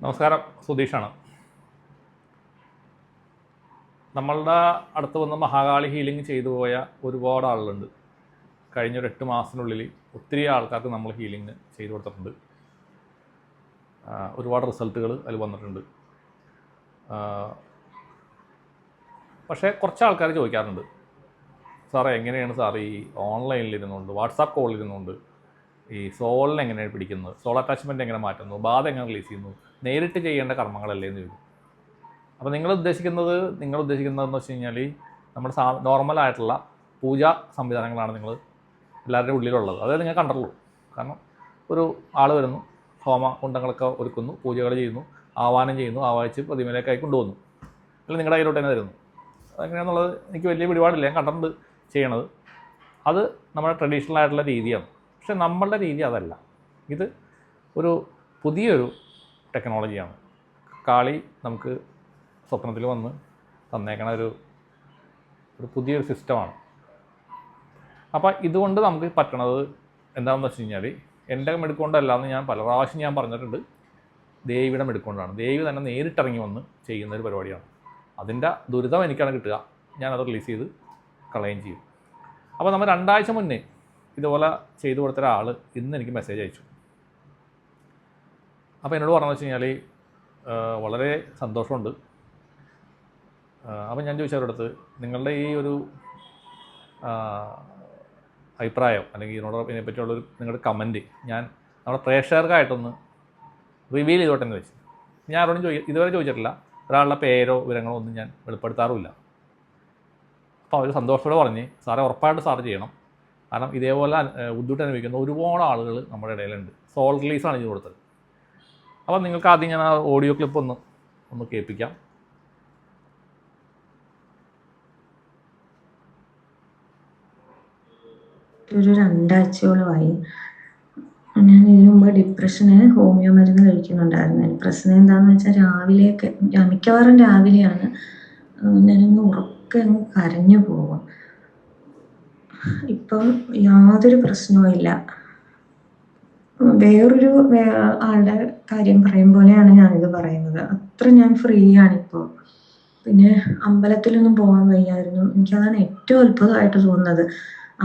നമസ്കാരം, സുധീഷാണ്. നമ്മളുടെ അടുത്ത് വന്ന് മഹാകാളി ഹീലിംഗ് ചെയ്തു പോയ ഒരുപാട് ആളുകളുണ്ട്. കഴിഞ്ഞൊരു 8 മാസത്തിനുള്ളിൽ ഒത്തിരി ആൾക്കാർക്ക് നമ്മൾ ഹീലിംഗ് ചെയ്തു കൊടുത്തിട്ടുണ്ട്. ഒരുപാട് റിസൾട്ടുകൾ അതിൽ വന്നിട്ടുണ്ട്. പക്ഷേ കുറച്ച് ആൾക്കാർ ചോദിക്കാറുണ്ട്, സാറേ എങ്ങനെയാണ് സാർ ഈ ഓൺലൈനിലിരുന്നുകൊണ്ട് വാട്സാപ്പ് കോളിലിരുന്നുകൊണ്ട് ഈ സോളിനെ എങ്ങനെയാണ് പിടിക്കുന്നത്, സോൾ അറ്റാച്ച്മെൻറ്റ് എങ്ങനെ മാറ്റുന്നു, ബാധ എങ്ങനെ റിലീസ് ചെയ്യുന്നു, നേരിട്ട് ചെയ്യേണ്ട കർമ്മങ്ങളല്ലേ എന്ന് ചോദിക്കും. അപ്പോൾ നിങ്ങൾ ഉദ്ദേശിക്കുന്നതെന്ന് വെച്ച് കഴിഞ്ഞാൽ നമ്മുടെ നോർമലായിട്ടുള്ള പൂജാ സംവിധാനങ്ങളാണ് നിങ്ങൾ എല്ലാവരുടെയും ഉള്ളിലുള്ളത്. അതേ നിങ്ങൾ കണ്ടുള്ളൂ. കാരണം ഒരു ആൾ വരുന്നു, ഹോമ കുണ്ടങ്ങളൊക്കെ ഒരുക്കുന്നു, പൂജകൾ ചെയ്യുന്നു, ആവാഹനം ചെയ്യുന്നു, ആവാഹിച്ച് പ്രതിമയിലേക്കായി കൊണ്ടുവന്നു, അല്ലെങ്കിൽ നിങ്ങളുടെ കയ്യിലോട്ട് തന്നെ തരുന്നു. അതെങ്ങനെയാണെന്നുള്ളത് എനിക്ക് വലിയ പിടിപാടില്ല, ഞാൻ കണ്ടിട്ടുണ്ട് ചെയ്യണത്. അത് നമ്മുടെ ട്രഡീഷണൽ ആയിട്ടുള്ള രീതിയാണ്. പക്ഷെ നമ്മളുടെ രീതി അതല്ല. ഇത് ഒരു പുതിയൊരു ടെക്നോളജിയാണ്. കാളി നമുക്ക് സ്വപ്നത്തിൽ വന്ന് തന്നേക്കണ ഒരു പുതിയൊരു സിസ്റ്റമാണ്. അപ്പോൾ ഇതുകൊണ്ട് നമുക്ക് പറ്റണത് എന്താണെന്ന് വെച്ച് കഴിഞ്ഞാൽ, എൻ്റെ മെടുക്കൊണ്ടല്ലാന്ന് ഞാൻ പല പ്രാവശ്യം ഞാൻ പറഞ്ഞിട്ടുണ്ട്, ദേവിയുടെ മെടുക്കൊണ്ടാണ്. ദേവി തന്നെ നേരിട്ടിറങ്ങി വന്ന് ചെയ്യുന്നൊരു പരിപാടിയാണ്. അതിൻ്റെ ദുരിതം എനിക്കാണ് കിട്ടുക, ഞാനത് റിലീസ് ചെയ്ത് കളയുകയും ചെയ്യും. അപ്പോൾ നമ്മൾ 2 ആഴ്ച മുന്നേ ഇതുപോലെ ചെയ്തു കൊടുത്ത ഒരാൾ ഇന്ന് എനിക്ക് മെസ്സേജ് അയച്ചു. അപ്പോൾ എന്നോട് പറഞ്ഞതെന്ന് വെച്ച് കഴിഞ്ഞാൽ വളരെ സന്തോഷമുണ്ട്. അപ്പോൾ ഞാൻ ചോദിച്ചവരുടെ അടുത്ത്, നിങ്ങളുടെ ഈ ഒരു അഭിപ്രായം അല്ലെങ്കിൽ ഇതിനെപ്പറ്റിയുള്ളൊരു നിങ്ങളുടെ കമൻറ്റ് ഞാൻ നമ്മുടെ പ്രേക്ഷകർക്കായിട്ടൊന്ന് റിവീൽ ചെയ്തോട്ടെ എന്ന് വെച്ച്. ഞാൻ ആരോടും ഇതുവരെ ചോദിച്ചിട്ടില്ല, ഒരാളുടെ പേരോ വിവരങ്ങളോ ഒന്നും ഞാൻ വെളിപ്പെടുത്താറുമില്ല. അപ്പോൾ അവർ സന്തോഷത്തോടെ പറഞ്ഞ്, സാറേ ഉറപ്പായിട്ട് സാറ് ചെയ്യണം, കാരണം ഇതേപോലെ ബുദ്ധിമുട്ട് അനുഭവിക്കുന്ന ഒരുപാട് ആളുകൾ നമ്മുടെ ഇടയിലുണ്ട്. സോൾ റിലീസാണ് ചെയ്ത് കൊടുത്തത്. അപ്പോൾ നിങ്ങൾക്ക് ആദ്യം ഞാൻ ആ ഓഡിയോ ക്ലിപ്പ് ഒന്ന് കേൾപ്പിക്കാം. ഒരു 2 ആഴ്ചയോളമായി ഞാൻ ഇതിനു മുമ്പ് ഡിപ്രഷന് ഹോമിയോ മരുന്ന് കഴിക്കുന്നുണ്ടായിരുന്നു. പ്രശ്നം എന്താണെന്ന് വെച്ചാൽ രാവിലെയൊക്കെ മിക്കവാറും രാവിലെയാണ് ഞാനങ്ങ് ഉറക്കെ അങ്ങ് കരഞ്ഞു പോകും. ഇപ്പം യാതൊരു പ്രശ്നവും ഇല്ല. വേറൊരു ആളുടെ കാര്യം പറയും പോലെയാണ് ഞാനിത് പറയുന്നത്. അത്ര ഞാൻ ഫ്രീ ആണിപ്പോൾ. പിന്നെ അമ്പലത്തിലൊന്നും പോകാൻ വയ്യായിരുന്നു. എനിക്കതാണ് ഏറ്റവും അത്ഭുതമായിട്ട് തോന്നുന്നത്.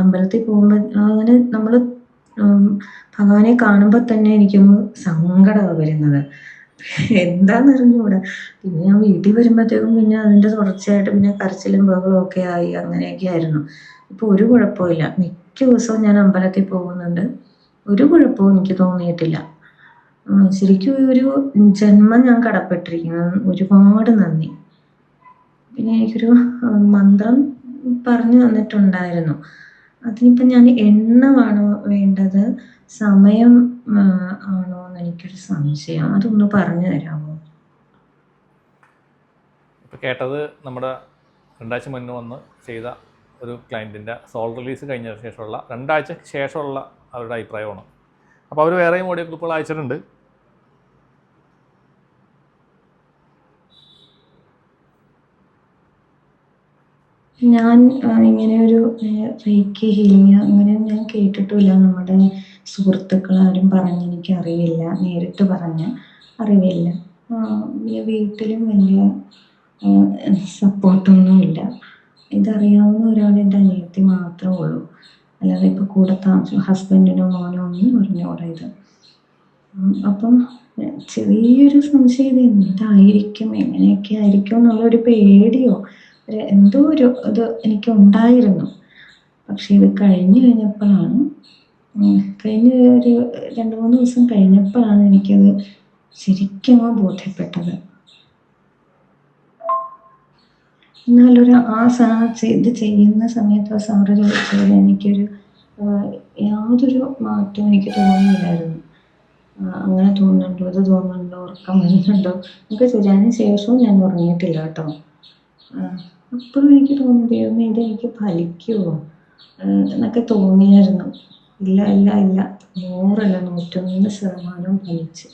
അമ്പലത്തിൽ പോകുമ്പോൾ അങ്ങനെ നമ്മൾ ഭഗവാനെ കാണുമ്പോൾ തന്നെ എനിക്കൊന്ന് സങ്കടമാണ് വരുന്നത്. എന്താണെന്നറിഞ്ഞൂടാ. പിന്നെ ഞാൻ വീട്ടിൽ വരുമ്പോഴത്തേക്കും പിന്നെ അതിൻ്റെ തുടർച്ചയായിട്ട് പിന്നെ കരച്ചിലും ബഹളവും ഒക്കെ ആയി, അങ്ങനെയൊക്കെ ആയിരുന്നു. ഇപ്പോൾ ഒരു കുഴപ്പമില്ല. മിക്ക ദിവസവും ഞാൻ അമ്പലത്തിൽ പോകുന്നുണ്ട്. ഒരു കുഴപ്പവും എനിക്ക് തോന്നിയിട്ടില്ല. ശരിക്കും ഒരു ജന്മം ഞാൻ കടപ്പെട്ടിരിക്കുന്നു. ഒരുപാട് നന്ദി. പിന്നെ എനിക്കൊരു മന്ത്രം പറഞ്ഞു തന്നിട്ടുണ്ടായിരുന്നു. അതിനിപ്പം ഞാൻ എണ്ണമാണോ വേണ്ടത്, സമയം ആണോ എന്ന് എനിക്കൊരു സംശയം. അതൊന്ന് പറഞ്ഞു തരാമോ? ഇപ്പോൾ കേട്ടത് നമ്മുടെ 2 ആഴ്ച മുന്നേ വന്ന് ചെയ്ത ഒരു ക്ലയൻറ്റിൻ്റെ സോൾ റിലീസ് കഴിഞ്ഞ ശേഷമുള്ള 2 ആഴ്ച ശേഷമുള്ള അവരുടെ അഭിപ്രായമാണ്. അപ്പോൾ അവർ വേറെയും ഓഡിയോ ക്ലിപ്പുകൾ അയച്ചിട്ടുണ്ട്. ഞാൻ ഇങ്ങനെ ഒരു റേക്കി ഹീലിംഗ് അങ്ങനെ ഞാൻ കേട്ടിട്ടില്ല. നമ്മുടെ സുഹൃത്തുക്കളാരും പറഞ്ഞ് എനിക്കറിയില്ല, നേരിട്ട് പറഞ്ഞ് അറിവില്ല. വീട്ടിലും വലിയ സപ്പോർട്ടൊന്നുമില്ല. ഇതറിയാവുന്ന ഒരാൾ എൻ്റെ അനിയത്തി മാത്രമേ ഉള്ളൂ. അല്ലാതെ ഇപ്പോൾ കൂടെ ഹസ്ബൻഡിനോ മോനോ ഒന്നും അറിഞ്ഞൂടാ ഇത്. അപ്പം ചെറിയൊരു സംശയം, ഇത് എന്തായിരിക്കും, എങ്ങനെയൊക്കെ ആയിരിക്കും എന്നുള്ളൊരു പേടിയോ എന്തോ ഒരു ഇത് എനിക്കുണ്ടായിരുന്നു. പക്ഷെ ഇത് കഴിഞ്ഞ് കഴിഞ്ഞപ്പോഴാണ്, കഴിഞ്ഞ ഒരു 2-3 ദിവസം കഴിഞ്ഞപ്പോഴാണ് എനിക്കത് ശരിക്കും ബോധ്യപ്പെട്ടത്. എന്നാലൊരു ഇത് ചെയ്യുന്ന സമയത്ത് സാറ് ചോദിച്ചതിൽ എനിക്കൊരു യാതൊരു മാറ്റവും എനിക്ക് തോന്നിയില്ലായിരുന്നു. അങ്ങനെ തോന്നുന്നുണ്ടോ, ഇത് തോന്നുന്നുണ്ടോ, ഉറക്കം വരുന്നുണ്ടോ എന്നൊക്കെ ചോദിച്ചതിന് ശേഷവും ഞാൻ ഉറങ്ങിയിട്ടില്ല കേട്ടോ. അപ്പോഴും എനിക്ക് തോന്നി, ദൈവമേ ഇതെനിക്ക് ഫലിക്കുമോ എന്നൊക്കെ തോന്നിയായിരുന്നു. ഇല്ല 100 അല്ല 101% ഫലിച്ചു.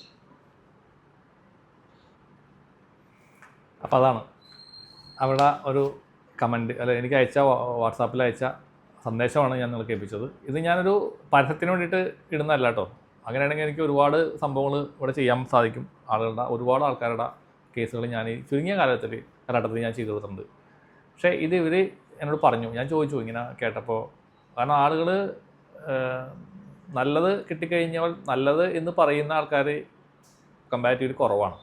അപ്പോൾ അതാണ് അവിടെ ഒരു കമൻറ്റ്, അല്ല എനിക്ക് വാട്സാപ്പിൽ അയച്ച സന്ദേശമാണ് ഞാൻ നിങ്ങൾക്ക് കേൾപ്പിച്ചത്. ഇത് ഞാനൊരു പരസ്യത്തിന് വേണ്ടിയിട്ട് ഇടുന്നതല്ല കേട്ടോ. അങ്ങനെയാണെങ്കിൽ എനിക്ക് ഒരുപാട് സംഭവങ്ങൾ ഇവിടെ ചെയ്യാൻ സാധിക്കും. ഒരുപാട് ആൾക്കാരുടെ കേസുകൾ ഞാൻ ഈ ചുരുങ്ങിയ കാലഘട്ടത്തിൽ ഞാൻ ചെയ്തു കൊടുത്തിട്ടുണ്ട്. പക്ഷേ ഇത് ഇവർ എന്നോട് പറഞ്ഞു, ഞാൻ ചോദിച്ചു ഇങ്ങനെ കേട്ടപ്പോൾ. കാരണം ആളുകൾ നല്ലത് കിട്ടിക്കഴിഞ്ഞാൽ നല്ലത് എന്ന് പറയുന്ന ആൾക്കാർ കമ്പാരിറ്റീവ്ലി കുറവാണ്.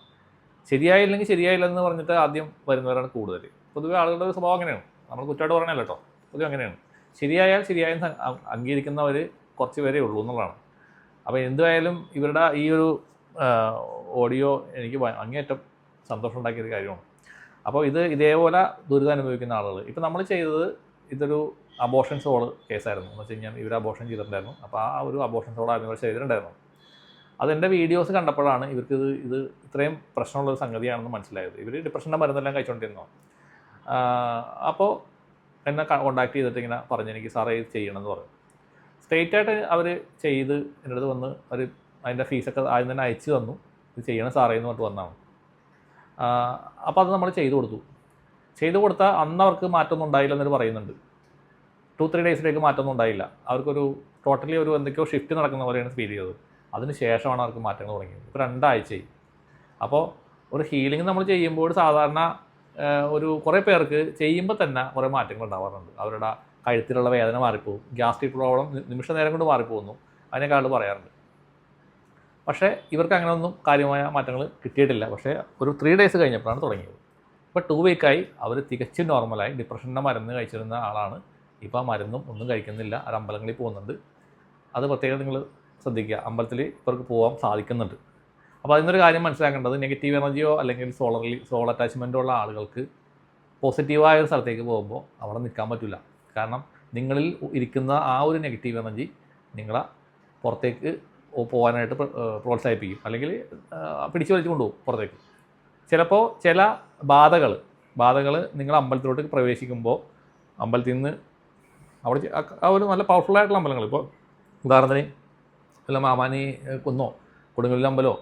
ശരിയായില്ലെങ്കിൽ ശരിയായില്ലെന്ന് പറഞ്ഞിട്ട് ആദ്യം വരുന്നവരാണ് കൂടുതൽ. പൊതുവെ ആളുകളുടെ ഒരു സ്വഭാവം അങ്ങനെയാണ്. നമ്മൾ കുറ്റമായിട്ട് പറയണല്ലോ കേട്ടോ, പൊതുവെ അങ്ങനെയാണ്. ശരിയായാൽ ശരിയായെന്ന് അംഗീകരിക്കുന്നവർ കുറച്ച് പേരേ ഉള്ളൂ എന്നുള്ളതാണ്. അപ്പോൾ എന്തായാലും ഇവരുടെ ഈ ഒരു ഓഡിയോ എനിക്ക് അങ്ങേയറ്റം സന്തോഷം ഉണ്ടാക്കിയൊരു കാര്യമാണ്. അപ്പോൾ ഇതേപോലെ ദുരിതം അനുഭവിക്കുന്ന ആളുകൾ, ഇപ്പോൾ നമ്മൾ ചെയ്തത് ഇതൊരു അബോർഷൻ സോൾ കേസായിരുന്നു. എന്ന് വെച്ച് കഴിഞ്ഞാൽ ഇവർ അബോർഷൻ ചെയ്തിട്ടുണ്ടായിരുന്നു. അപ്പോൾ ആ ഒരു അബോർഷൻ സോളായിരുന്നു ഇവർ ചെയ്തിട്ടുണ്ടായിരുന്നു. അതെൻ്റെ വീഡിയോസ് കണ്ടപ്പോഴാണ് ഇവർക്ക് ഇത് ഇത്രയും പ്രശ്നമുള്ളൊരു സംഗതിയാണെന്ന് മനസ്സിലായത്. ഇവർ ഡിപ്രഷൻ്റെ മരുന്നെല്ലാം കഴിച്ചുകൊണ്ടിരുന്നു. അപ്പോൾ എന്നെ കോൺടാക്ട് ചെയ്തിട്ട് ഇങ്ങനെ പറഞ്ഞു, എനിക്ക് സാറേ ഇത് ചെയ്യണമെന്ന് പറഞ്ഞു. സ്ട്രെയിറ്റായിട്ട് അവർ ചെയ്ത് എൻ്റെ അടുത്ത് വന്ന് അതിൻ്റെ ഫീസൊക്കെ ആദ്യം തന്നെ അയച്ചു തന്നു. ഇത് ചെയ്യണം സാറേ എന്ന് പറഞ്ഞിട്ട് വന്നതാണ്. അപ്പോൾ അത് നമ്മൾ ചെയ്തു കൊടുത്താൽ അന്ന് അവർക്ക് മാറ്റമൊന്നും ഉണ്ടായില്ലെന്നൊരു പറയുന്നുണ്ട്. 2-3 ഡേയ്സിലേക്ക് മാറ്റമൊന്നും ഉണ്ടായില്ല. അവർക്കൊരു ടോട്ടലി ഒരു എന്തൊക്കെയോ ഷിഫ്റ്റ് നടക്കുന്ന പോലെയാണ് ഫീൽ ചെയ്തത്. അതിന് ശേഷമാണ് അവർക്ക് മാറ്റങ്ങൾ തുടങ്ങിയത്. ഇപ്പോൾ 2 ആഴ്ചയായി. അപ്പോൾ ഒരു ഹീലിംഗ് നമ്മൾ ചെയ്യുമ്പോൾ സാധാരണ ഒരു കുറേ പേർക്ക് ചെയ്യുമ്പോൾ തന്നെ കുറേ മാറ്റങ്ങൾ ഉണ്ടാവാറുണ്ട്. അവരുടെ കഴുത്തിലുള്ള വേദന മാറിപ്പോകും, ഗ്യാസ്ട്രിക് പ്രോബ്ലം നിമിഷ നേരം കൊണ്ട് മാറിപ്പോകുന്നു, അതിനൊക്കെ ആൾ പറയാറുണ്ട്. പക്ഷേ ഇവർക്ക് അങ്ങനെയൊന്നും കാര്യമായ മാറ്റങ്ങൾ കിട്ടിയിട്ടില്ല. പക്ഷേ ഒരു 3 ഡേയ്സ് കഴിഞ്ഞപ്പോഴാണ് തുടങ്ങിയത്. ഇപ്പോൾ 2 വീക്കായി അവർ തികച്ചും നോർമലായി. ഡിപ്രഷൻ്റെ മരുന്ന് കഴിച്ചിരുന്ന ആളാണ്. ഇപ്പോൾ ആ മരുന്നും ഒന്നും കഴിക്കുന്നില്ല. ഒരു അമ്പലങ്ങളിൽ പോകുന്നുണ്ട്. അത് പ്രത്യേകം നിങ്ങൾ ശ്രദ്ധിക്കുക, അമ്പലത്തിൽ ഇവർക്ക് പോകാൻ സാധിക്കുന്നുണ്ട്. അപ്പോൾ അതിനൊരു കാര്യം മനസ്സിലാക്കേണ്ടത്, നെഗറ്റീവ് എനർജിയോ അല്ലെങ്കിൽ സോൾ അറ്റാച്ച്മെൻറ്റോ ഉള്ള ആളുകൾക്ക് പോസിറ്റീവായ ഒരു സ്ഥലത്തേക്ക് പോകുമ്പോൾ അവിടെ നിൽക്കാൻ പറ്റില്ല. കാരണം നിങ്ങളിൽ ഇരിക്കുന്ന ആ ഒരു നെഗറ്റീവ് എനർജി നിങ്ങളെ പുറത്തേക്ക് പോകാനായിട്ട് പ്രോത്സാഹിപ്പിക്കും, അല്ലെങ്കിൽ പിടിച്ചു വലിച്ചു കൊണ്ടുപോകും പുറത്തേക്ക്. ചിലപ്പോൾ ചില ബാധകൾ നിങ്ങൾ അമ്പലത്തിലോട്ട് പ്രവേശിക്കുമ്പോൾ അമ്പലത്തിൽ നിന്ന് അവിടെ ആ ഒരു നല്ല പവർഫുള്ളായിട്ടുള്ള അമ്പലങ്ങൾ, ഇപ്പോൾ ഉദാഹരണത്തിന് വല്ല മാമാനി കുന്നോ കൊടുങ്ങല്ലൂർ അമ്പലമോ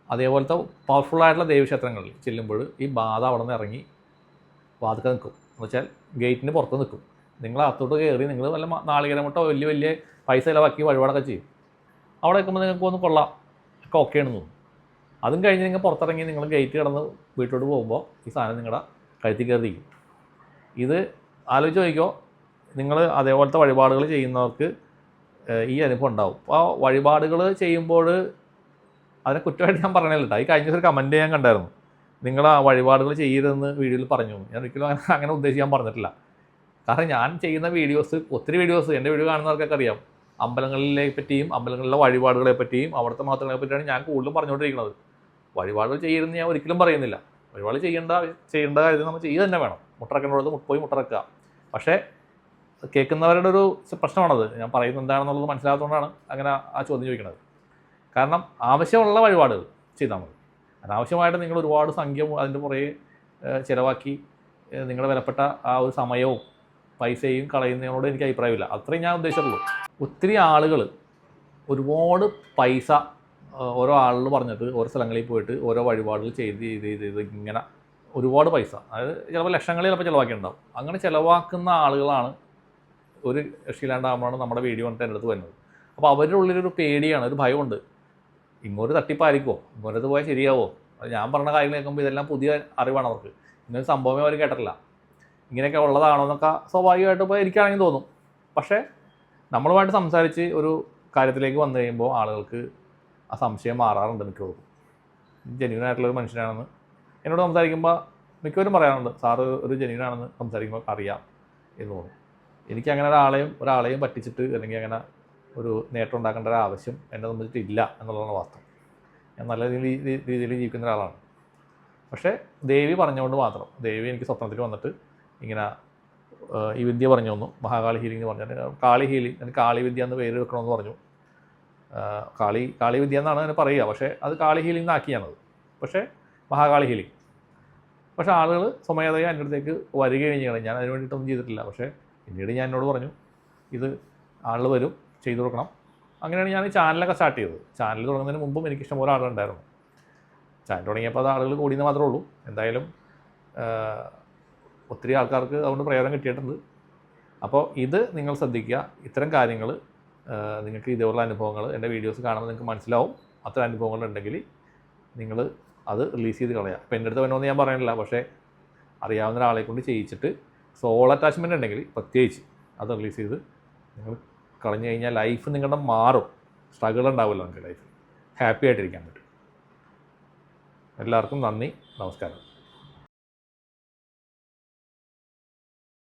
അതേപോലത്തെ പവർഫുള്ളായിട്ടുള്ള ദേവീക്ഷേത്രങ്ങളിൽ ചെല്ലുമ്പോൾ ഈ ബാധ അവിടെ നിന്ന് ഇറങ്ങി വാതിൽക്കൽ നിൽക്കും. എന്ന് വെച്ചാൽ ഗേറ്റിന് പുറത്ത് നിൽക്കും. നിങ്ങൾ അകത്തോട്ട് കയറി നിങ്ങൾ വല്ല നാളികേരമുട്ടോ വലിയ പൈസ ചിലവാക്കി വഴിപാടൊക്കെ ചെയ്യും. അവിടെ നിൽക്കുമ്പോൾ നിങ്ങൾക്ക് ഒന്ന് കൊള്ളാം, ഒക്കെ ഓക്കെയാണെന്ന് തോന്നും. അതും കഴിഞ്ഞ് നിങ്ങൾ പുറത്തിറങ്ങി നിങ്ങൾ ഗേറ്റ് കടന്ന് വീട്ടിലോട്ട് പോകുമ്പോൾ ഈ സാധനം നിങ്ങളുടെ കഴുത്തിൽ കയറിയിരിക്കും. ഇത് ആലോചിച്ച് നോക്കിക്കോ, നിങ്ങൾ അതേപോലത്തെ വഴിപാടുകൾ ചെയ്യുന്നവർക്ക് ഈ അനുഭവം ഉണ്ടാവും. അപ്പോൾ ആ വഴിപാടുകൾ ചെയ്യുമ്പോൾ അതിനെ കുറ്റമായിട്ട് ഞാൻ പറയണില്ല കേട്ടോ. ഈ കഴിഞ്ഞ ദിവസം ഒരു കമൻറ്റ് ഞാൻ കണ്ടായിരുന്നു, നിങ്ങൾ ആ വഴിപാടുകൾ ചെയ്യരുതെന്ന് വീഡിയോയിൽ പറഞ്ഞു. ഞാൻ ഒരിക്കലും അങ്ങനെ ഉദ്ദേശിച്ച് ഞാൻ പറഞ്ഞിട്ടില്ല. കാരണം ഞാൻ ചെയ്യുന്ന ഒത്തിരി വീഡിയോസ് എൻ്റെ വീഡിയോ കാണുന്നവർക്കൊക്കെ അറിയാം. അമ്പലങ്ങളിലെ പറ്റിയും അമ്പലങ്ങളിലെ വഴിപാടുകളെ പറ്റിയും അവിടുത്തെ മഹത്വങ്ങളെ പറ്റിയാണ് ഞാൻ കൂടുതലും പറഞ്ഞുകൊണ്ടിരിക്കുന്നത്. വഴിപാടുകൾ ചെയ്യരുതെന്ന് ഞാൻ ഒരിക്കലും പറയുന്നില്ല. വഴിപാട് ചെയ്യേണ്ട കാര്യം നമ്മൾ ചെയ്യുക തന്നെ വേണം. മുട്ടറക്കേണ്ടത് പോയി മുട്ടറക്കുക. പക്ഷേ കേൾക്കുന്നവരുടെ ഒരു പ്രശ്നമാണത്. ഞാൻ പറയുന്നത് എന്താണെന്നുള്ളത് മനസ്സിലാകാത്തതുകൊണ്ടാണ് അങ്ങനെ ആ ചോദ്യം ചോദിക്കുന്നത്. കാരണം ആവശ്യമുള്ള വഴിപാടുകൾ ചെയ്താൽ മതി. അനാവശ്യമായിട്ട് നിങ്ങൾ ഒരുപാട് സംഖ്യ അതിൻ്റെ പുറകെ ചിലവാക്കി നിങ്ങളുടെ വിലപ്പെട്ട ആ ഒരു സമയവും പൈസയും കളയുന്നതിനോട് എനിക്ക് അഭിപ്രായമില്ല. അത്രയും ഞാൻ ഉദ്ദേശിച്ചുള്ളൂ. ഒത്തിരി ആളുകൾ ഒരുപാട് പൈസ ഓരോ ആളുകൾ പറഞ്ഞിട്ട് ഓരോ സ്ഥലങ്ങളിൽ പോയിട്ട് ഓരോ വഴിപാടുകൾ ചെയ്ത് ഇങ്ങനെ ഒരുപാട് പൈസ, അതായത് ചിലപ്പോൾ ലക്ഷങ്ങളിൽ ചിലപ്പോൾ ചിലവാക്കിയിട്ടുണ്ടാവും. അങ്ങനെ ചിലവാക്കുന്ന ആളുകളാണ് ഒരു രക്ഷയില്ലാണ്ടാകുമ്പോഴാണ് നമ്മുടെ വീഡിയോ കണ്ടിട്ട് എൻ്റെ അടുത്ത് വരുന്നത്. അപ്പോൾ അവരുടെ ഉള്ളിലൊരു പേടിയാണ്, ഒരു ഭയമുണ്ട്. ഇങ്ങോട്ട് തട്ടിപ്പായിരിക്കുമോ, ഇങ്ങോട്ട് പോയാൽ ശരിയാവോ, അത് ഞാൻ പറഞ്ഞ കാര്യങ്ങൾ കേൾക്കുമ്പോൾ ഇതെല്ലാം പുതിയ അറിവാണ് അവർക്ക്. ഇങ്ങനൊരു സംഭവമേ അവർ കേട്ടിട്ടില്ല. ഇങ്ങനെയൊക്കെ ഉള്ളതാണോ എന്നൊക്കെ സ്വാഭാവികമായിട്ട് ഇപ്പോൾ എനിക്കാണെങ്കിൽ തോന്നും. പക്ഷേ നമ്മളുമായിട്ട് സംസാരിച്ച് ഒരു കാര്യത്തിലേക്ക് വന്നു കഴിയുമ്പോൾ ആളുകൾക്ക് ആ സംശയം മാറാറുണ്ട്. മിക്കവരും ജെന്യൂനായിട്ടുള്ളൊരു മനുഷ്യനാണെന്ന് എന്നോട് സംസാരിക്കുമ്പോൾ മിക്കവരും പറയാറുണ്ട്, സാറ് ഒരു ജെന്യൂനാണെന്ന് സംസാരിക്കുമ്പോൾ അറിയാം എന്ന് തോന്നും. എനിക്ക് അങ്ങനെ ഒരാളെയും പറ്റിച്ചിട്ട് അല്ലെങ്കിൽ അങ്ങനെ ഒരു നേട്ടം ഉണ്ടാക്കേണ്ട ഒരു ആവശ്യം എന്നെ സംബന്ധിച്ചിട്ടില്ല എന്നുള്ളതാണ് വാസ്തവം. ഞാൻ നല്ല രീതിയിൽ ജീവിക്കുന്ന ഒരാളാണ്. പക്ഷേ ദേവി പറഞ്ഞുകൊണ്ട് മാത്രം, ദേവി എനിക്ക് സ്വപ്നത്തിൽ വന്നിട്ട് ഇങ്ങനെ ഈ വിദ്യ പറഞ്ഞു തന്നു, മഹാകാളി ഹീലിംഗ് എന്ന് പറഞ്ഞിട്ട്. കാളി ഹീലിംഗ്, എനിക്ക് കാളി വിദ്യ എന്ന് പേര് വെക്കണമെന്ന് പറഞ്ഞു. കാളി വിദ്യ എന്നാണ് അതിന് പറയുക. പക്ഷേ അത് കാളി ഹീലിംഗ് എന്നാക്കിയാണത്. പക്ഷേ മഹാകാളി ഹീലിംഗ്. പക്ഷേ ആളുകൾ സ്വമേധയാ എൻ്റെ അടുത്തേക്ക് വരികയും ചെയ്യണം. ഞാൻ അതിന് വേണ്ടിയിട്ടൊന്നും ചെയ്തിട്ടില്ല. പക്ഷേ പിന്നീട് ഞാൻ എന്നോട് പറഞ്ഞു, ഇത് ആളുകൾ വരും, ചെയ്തു കൊടുക്കണം. അങ്ങനെയാണ് ഞാൻ ഈ ചാനലൊക്കെ സ്റ്റാർട്ട് ചെയ്തത്. ചാനൽ തുടങ്ങുന്നതിന് മുമ്പും എനിക്ക് ഇഷ്ടംപോലെ ആളുകളുണ്ടായിരുന്നു. ചാനൽ തുടങ്ങിയപ്പോൾ അത് ആളുകൾ കൂടിയെന്ന് മാത്രമേ ഉള്ളൂ. എന്തായാലും ഒത്തിരി ആൾക്കാർക്ക് അതുകൊണ്ട് പ്രയോജനം കിട്ടിയിട്ടുണ്ട്. അപ്പോൾ ഇത് നിങ്ങൾ ശ്രദ്ധിക്കുക. ഇത്തരം കാര്യങ്ങൾ നിങ്ങൾക്ക് ഇതേപോലുള്ള അനുഭവങ്ങൾ എൻ്റെ വീഡിയോസ് കാണുമ്പോൾ നിങ്ങൾക്ക് മനസ്സിലാവും. അത്തരം അനുഭവങ്ങളുണ്ടെങ്കിൽ നിങ്ങൾ അത് റിലീസ് ചെയ്ത് കളയാം. അപ്പോൾ എൻ്റെ അടുത്ത് വരണമെന്ന് ഞാൻ പറയണില്ല, പക്ഷേ അറിയാവുന്ന ഒരാളെ കൊണ്ട് ചെയ്യിച്ചിട്ട് സോൾ അറ്റാച്ച്മെൻറ്റ് ഉണ്ടെങ്കിൽ പ്രത്യേകിച്ച് അത് റിലീസ് ചെയ്ത് നിങ്ങൾ കളഞ്ഞു കഴിഞ്ഞാൽ ലൈഫ് നിങ്ങളുടെ മാറും. സ്ട്രഗിൾ ഉണ്ടാവില്ല നിങ്ങൾക്ക് ലൈഫിൽ, ഹാപ്പി ആയിട്ടിരിക്കാൻ പറ്റും. എല്ലാവർക്കും നന്ദി, നമസ്കാരം.